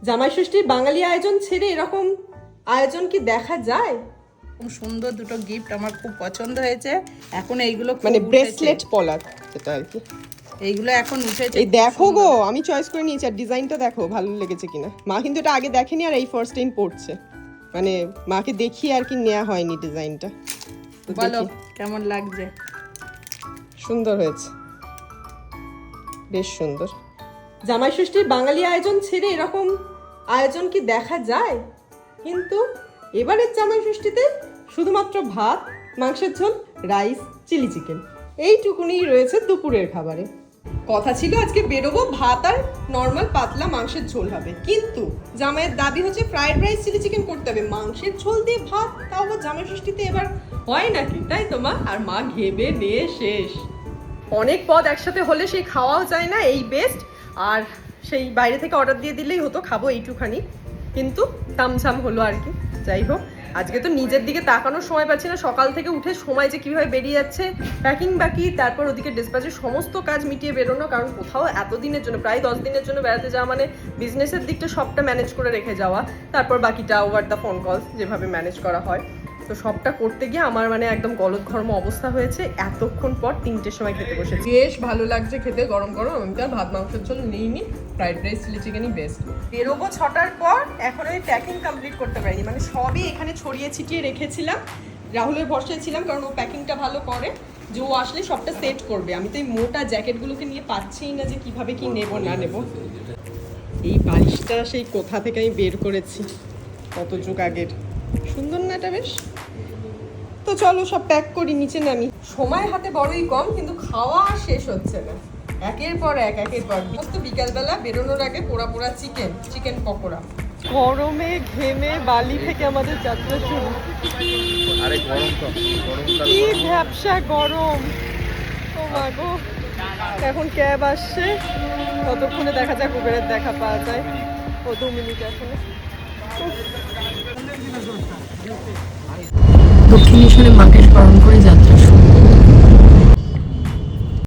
জামাই ষষ্ঠীর বাঙালি আয়োজন ছেড়ে এরকম আয়োজন কি দেখা যায়? খুব সুন্দর দুটো গিফট আমার খুব পছন্দ হয়েছে। এখন এইগুলো মানে ব্রেসলেট পলা যেটা আর কি, এইগুলো এখন উঠেছে। এই দেখো গো, আমি চয়েস করে নিয়েছি আর ডিজাইনটা দেখো ভালো লেগেছে কিনা। মা কিন্তু এটা আগে দেখেনি আর এই ফার্স্ট টাইম পড়ছে, মানে মাকে দেখিয়ে আর কি নেওয়া হয়নি ডিজাইনটা। বলো কেমন লাগছে? সুন্দর হয়েছে, বেশ সুন্দর। জামাই ষষ্ঠীর বাঙালি আয়োজন ছেড়ে এরকম আয়োজন কি দেখা যায়? কিন্তু এবারের জামাই ষষ্ঠীতে শুধুমাত্র ভাত, মাংসের ঝোল, রাইস, চিলি চিকেন এইটুকুনি রয়েছে দুপুরের খাবারে। কথা ছিল আজকে বেরোবো, ভাত আর নর্মাল পাতলা মাংসের ঝোল হবে, কিন্তু জামাইয়ের দাবি হচ্ছে ফ্রাইড রাইস চিলি চিকেন করতে হবে। মাংসের ঝোল দিয়ে ভাত, তাও আবার জামাই ষষ্ঠীতে এবার হয় নাকি, তাই তো মা? আর মা ঘেবে নিয়ে শেষ। অনেক পদ একসাথে হলে সেই খাওয়াও যায় না, এই বেস্ট। আর সেই বাইরে থেকে অর্ডার দিয়ে দিলেই হতো, খাবো এইটুখানি, কিন্তু তামঝাম হলো আর কি। যাই হোক, আজকে তো নিজের দিকে তাকানোর সময় পাচ্ছি না, সকাল থেকে উঠে সময় যে কিভাবে বেরিয়ে যাচ্ছে, প্যাকিং বাকি, তারপর ওদিকে ডিসপ্যাচের সমস্ত কাজ মিটিয়ে বেরোনো, কারণ কোথাও এতদিনের জন্য প্রায় 10 দিনের জন্য বেড়াতে যাওয়া মানে বিজনেসের দিকটা সবটা ম্যানেজ করে রেখে যাওয়া, তারপর বাকিটা ওভার দ্য ফোন কলস যেভাবে ম্যানেজ করা হয়, তো সবটা করতে গিয়ে আমার মানে একদম গলদঘর্ম অবস্থা হয়েছে। এতক্ষণ পর 3টের সময় খেতে বসেছি, বেশ ভালো লাগছে খেতে, গরম গরম। আমি তো আর ভাত মাংসের জন্য নিইনি, ফ্রাইড রাইস চিলি চিকেনই বেস্ট। বেরোবো 6টার পর, এখন ওই প্যাকিং কমপ্লিট করতে পারিনি, মানে সবই এখানে ছড়িয়ে ছিটিয়ে রেখেছিলাম। রাহুলের ভরসায় ছিলাম, কারণ ও প্যাকিংটা ভালো করে, যে ও আসলে সবটা সেট করবে। আমি তো এই মোটা জ্যাকেটগুলোকে নিয়ে পাচ্ছিই না যে কিভাবে কি নেব না নেব। এই বালিশটা সেই কোথা থেকে আমি বের করেছি, কত যুগ আগের, সুন্দর না এটা বেশ। তো চলো সব প্যাক করি, নিচে নামি। সময় হাতে বড়ই কম, কিন্তু খাওয়া আর শেষ হচ্ছে না, একের পর এক একের পর। তো বিকালবেলা বেরোনোর আগে পোড়া পোড়া চিকেন পকোড়া। গরমে ঘেমে বালি থেকে আমাদের যাত্রা শুরু। আরে গরম তো, কি ভ্যাপসা গরম, ও মা গো। এখন ক্যাব আসছে, ততক্ষণে দেখা যাক উবেরের দেখা পাওয়া যায়। ও 2 মিনিট এখনো। দক্ষিণেশ্বরে মাকে স্মরণ করে যাত্রা